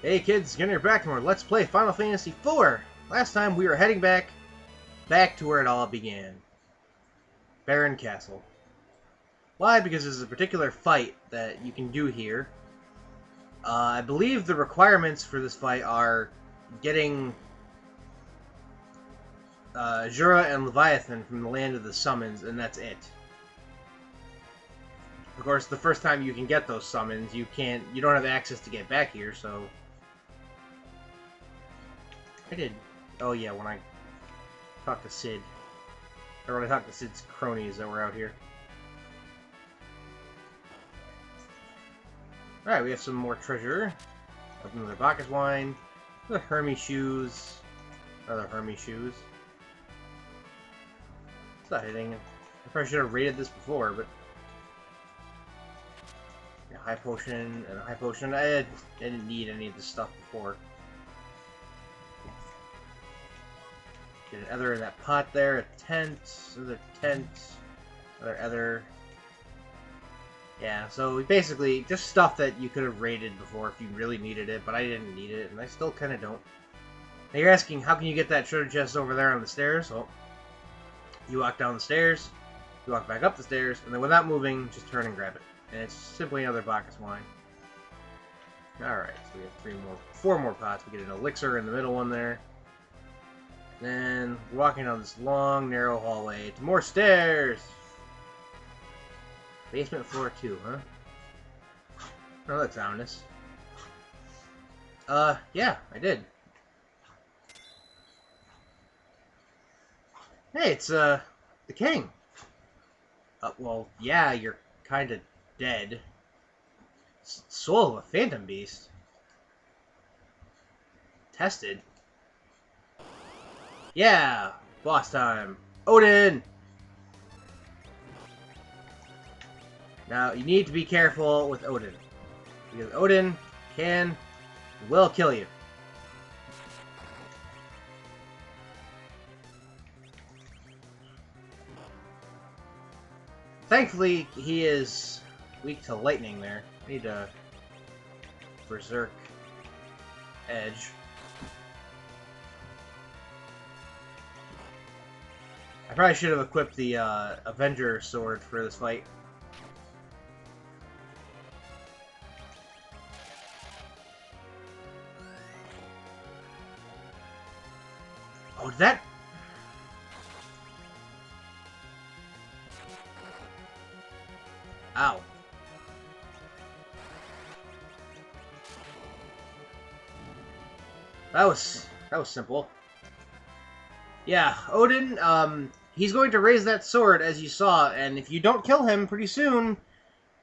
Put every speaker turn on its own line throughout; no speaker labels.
Hey kids, Gjenrei back more. Let's play Final Fantasy IV. Last time we were heading back to where it all began. Baron Castle. Why? Because there's a particular fight that you can do here. I believe the requirements for this fight are getting Jura and Leviathan from the Land of the Summons, and that's it. Of course, the first time you can get those summons, you don't have access to get back here, so... I did. Oh yeah, when I talked to Sid. Or when I talked to Sid's cronies that were out here. Alright, we have some more treasure. Another Bacchus wine. Another Hermes shoes. Another Hermes shoes. It's not hitting. I probably should have rated this before, but... A high potion and a high potion. I didn't need any of this stuff before. Get an ether in that pot there, a tent, another tent, another. Yeah, so basically just stuff that you could have raided before if you really needed it, but I didn't need it, and I still kind of don't. Now you're asking, how can you get that treasure chest over there on the stairs? Well, you walk down the stairs, you walk back up the stairs, and then without moving, just turn and grab it. And it's simply another Bacchus wine. Alright, so we have four more pots. We get an elixir in the middle one there. Then, walking down this long, narrow hallway to more stairs! Basement floor 2, huh? Oh, that's ominous. Yeah, I did. Hey, it's, the king! Well, yeah, you're kinda dead. Soul of a phantom beast? Tested? Yeah! Boss time! Odin! Now, you need to be careful with Odin. Because Odin can and will kill you. Thankfully, he is weak to lightning there. I need a Berserk Edge. I probably should have equipped the Avenger sword for this fight. Oh, that... Ow. That was simple. Yeah, Odin, he's going to raise that sword, as you saw, and if you don't kill him pretty soon,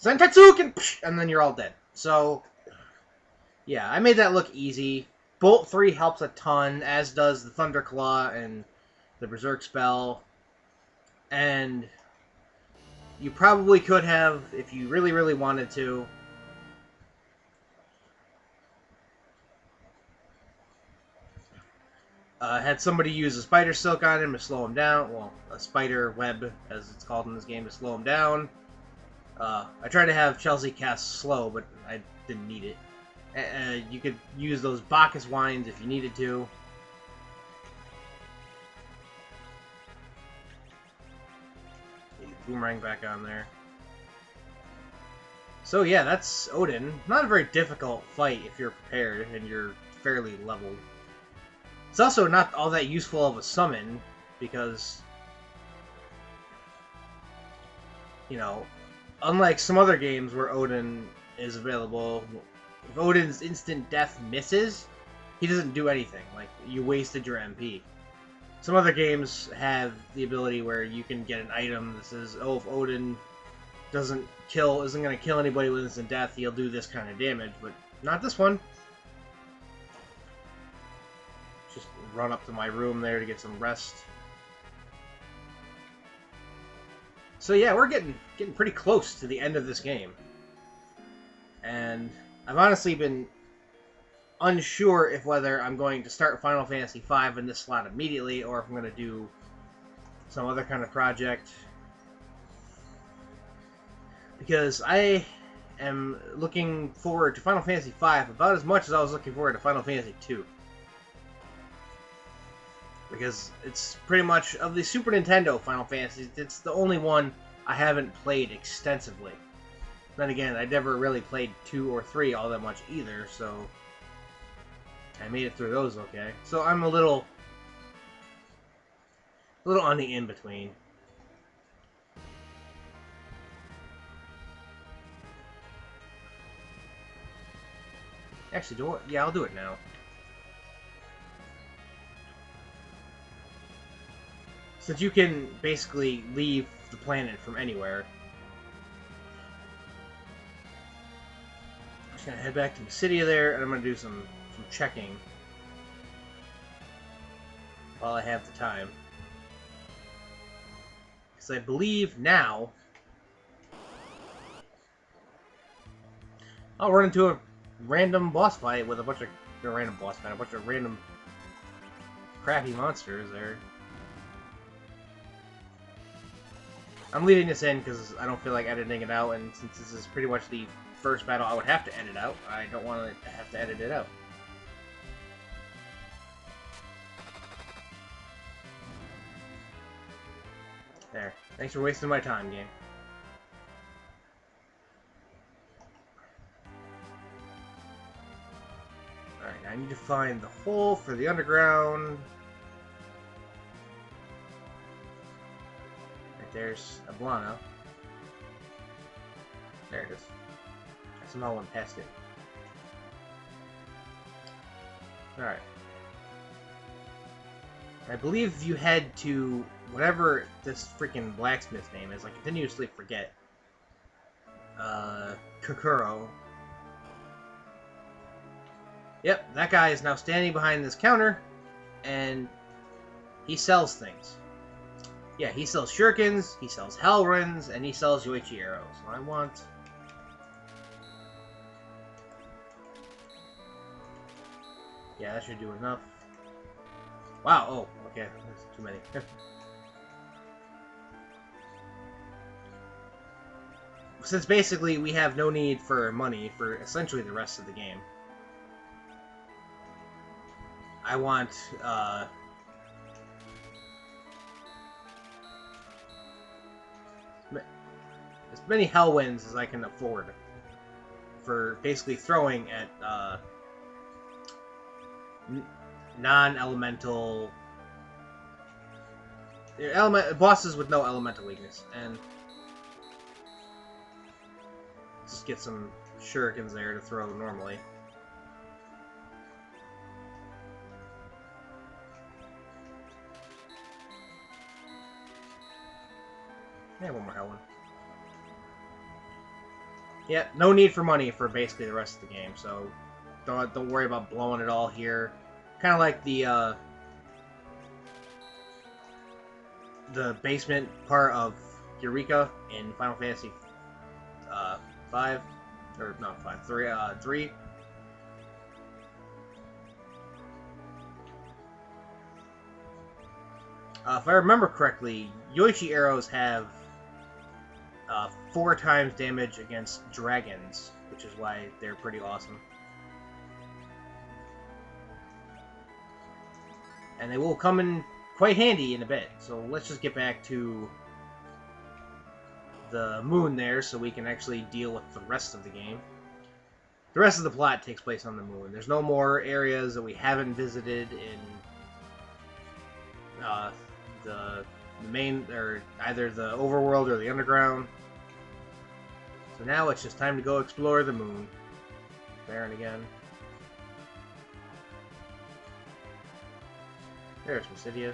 Zantetsuken, and then you're all dead. So, yeah, I made that look easy. Bolt 3 helps a ton, as does the Thunderclaw and the Berserk spell. And you probably could have, if you really, really wanted to, had somebody use a spider silk on him to slow him down. Well, a spider web, as it's called in this game, to slow him down. I tried to have Chelsea cast slow, but I didn't need it. You could use those Bacchus wines if you needed to. Boomerang back on there. So yeah, that's Odin. Not a very difficult fight if you're prepared and you're fairly leveled. It's also not all that useful of a summon, because, you know, unlike some other games where Odin is available, if Odin's instant death misses, he doesn't do anything. Like, you wasted your MP. Some other games have the ability where you can get an item that says, oh, if Odin isn't going to kill anybody with instant death, he'll do this kind of damage, but not this one. Just run up to my room there to get some rest. So yeah, we're getting pretty close to the end of this game. And I've honestly been unsure if whether I'm going to start Final Fantasy V in this slot immediately, or if I'm going to do some other kind of project. Because I am looking forward to Final Fantasy V about as much as I was looking forward to Final Fantasy II. Because it's pretty much, of the Super Nintendo Final Fantasies, it's the only one I haven't played extensively. Then again, I never really played 2 or 3 all that much either, so I made it through those okay. So I'm a little on the in-between. Actually, yeah, I'll do it now. Since you can basically leave the planet from anywhere. I'm just gonna head back to Mysidia there, and I'm gonna do some checking while I have the time. Because I believe now I'll run into a random boss fight with a bunch of random crappy monsters there. I'm leaving this in because I don't feel like editing it out, and since this is pretty much the first battle I would have to edit out, I don't want to have to edit it out. There. Thanks for wasting my time, game. Alright, I need to find the hole for the underground. Right there's Ablana. There it is. I somehow went past it. Alright. I believe you head to whatever this freaking blacksmith's name is. I continuously forget. Kokoro. Yep, that guy is now standing behind this counter, and he sells things. Yeah, he sells shurikens, he sells hellruns, and he sells Yoichi arrows. So I want... Yeah, that should do enough. Wow, oh, okay, there's too many. Since basically we have no need for money for essentially the rest of the game. I want, as many Hellwinds as I can afford for basically throwing at, non-elemental... bosses with no elemental weakness, and just get some shurikens there to throw normally. Yeah, one more Hellwind. Yeah, no need for money for basically the rest of the game, so don't worry about blowing it all here. Kind of like the basement part of Eureka in Final Fantasy 5, or not 5, 3. If I remember correctly, Yoichi arrows have 4 times damage against dragons, which is why they're pretty awesome. And they will come in quite handy in a bit. So let's just get back to the moon there so we can actually deal with the rest of the game. The rest of the plot takes place on the moon. There's no more areas that we haven't visited in the main, or either the overworld or the underground. So now it's just time to go explore the moon. There and again. There's Mysidia.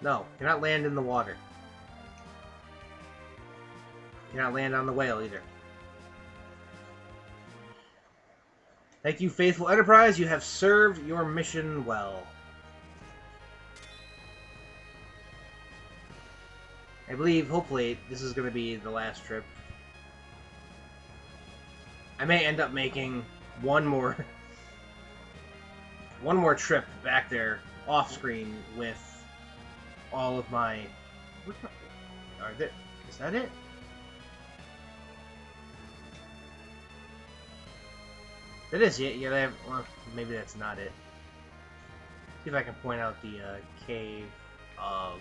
No, cannot land in the water. Cannot land on the whale either. Thank you, faithful Enterprise. You have served your mission well. I believe, hopefully, this is going to be the last trip. I may end up making one more trip back there off screen with all of my... Alright, Is that it? It is, yeah, they have, well, maybe that's not it. See if I can point out the cave of...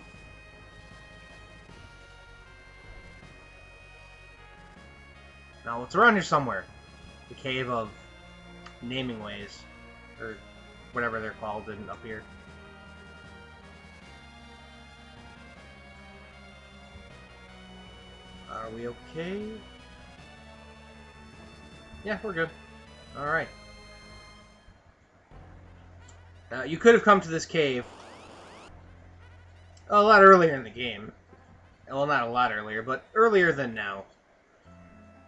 No, it's around here somewhere. The cave of naming ways, or whatever they're called up here. Are we okay? Yeah, we're good. Alright. You could have come to this cave a lot earlier in the game. Well, not a lot earlier, but earlier than now.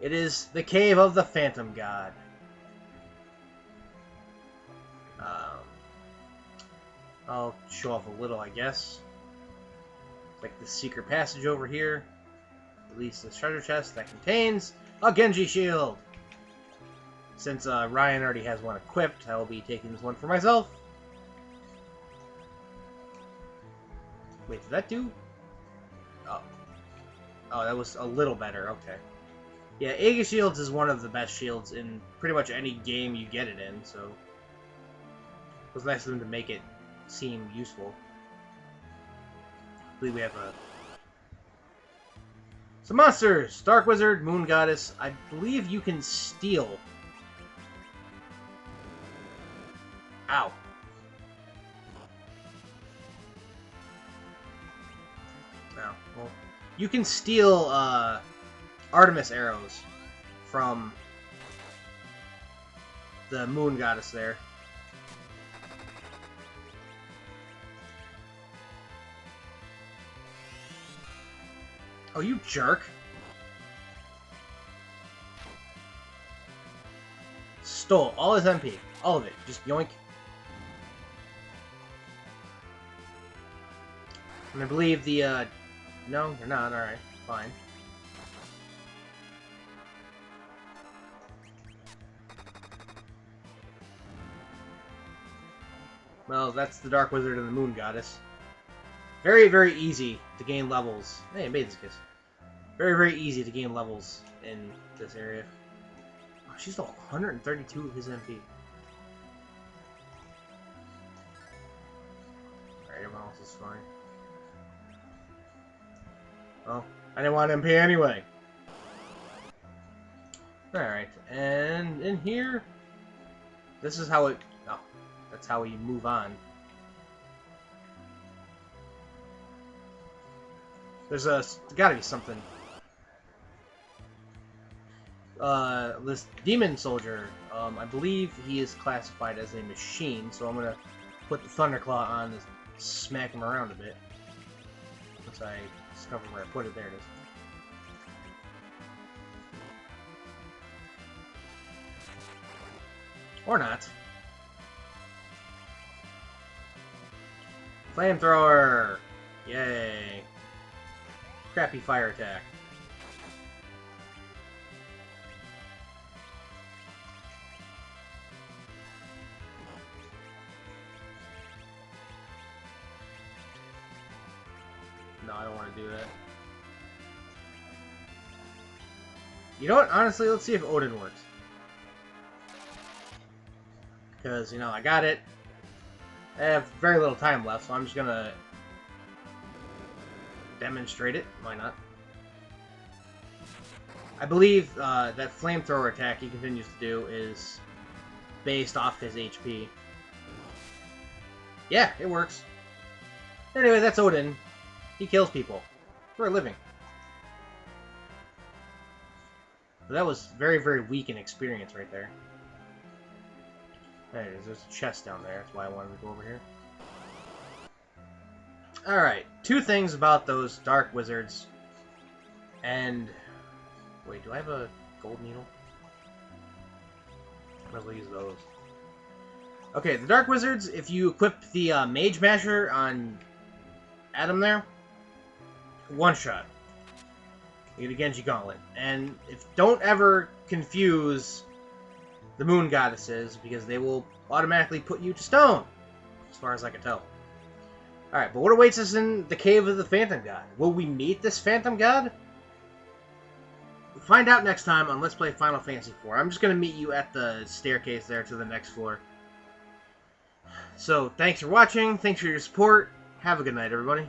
It is the Cave of the Phantom God. I'll show off a little, I guess. Like the secret passage over here. Release this treasure chest that contains a Genji shield. Since Ryan already has one equipped, I will be taking this one for myself. Wait, did that do? Oh. Oh, that was a little better. Okay. Yeah, Aegis Shields is one of the best shields in pretty much any game you get it in, so it was nice of them to make it seem useful. I believe we have some monsters! Dark Wizard, Moon Goddess. I believe you can steal. Ow. Oh, well, you can steal Artemis arrows from the Moon Goddess there. Oh, you jerk. Stole all his MP. All of it. Just yoink. And I believe the, no, they're not. Alright, fine. Well, that's the Dark Wizard and the Moon Goddess. Very, very easy to gain levels. Hey, I made this kiss. Very, very easy to gain levels in this area. Oh, she's still 132 of his MP. Alright, everyone else is fine. Well, I didn't want MP anyway. Alright, and in here, this is how it... Oh, that's how we move on. There's gotta be something. This demon soldier, I believe he is classified as a machine, so I'm gonna put the Thunderclaw on to smack him around a bit. Once I discover where I put it, there it is. Or not. Flamethrower! Yay! Crappy fire attack. No, I don't want to do that. You know what? Honestly, let's see if Odin works. Because, you know, I got it. I have very little time left, so I'm just gonna demonstrate it. Why not? I believe that flamethrower attack he continues to do is based off his HP. Yeah, it works. Anyway, that's Odin. He kills people for a living. So that was very, very weak in experience right there. There it is. There's a chest down there. That's why I wanted to go over here. Alright, two things about those Dark Wizards. And... Wait, do I have a gold needle? I might as well use those. Okay, the Dark Wizards, if you equip the Mage Masher on Adam there, one shot. You get a Genji Gauntlet. And don't ever confuse the Moon Goddesses, because they will automatically put you to stone, as far as I can tell. Alright, but what awaits us in the Cave of the Phantom God? Will we meet this Phantom God? find out next time on Let's Play Final Fantasy IV. I'm just going to meet you at the staircase there to the next floor. So, thanks for watching. Thanks for your support. Have a good night, everybody.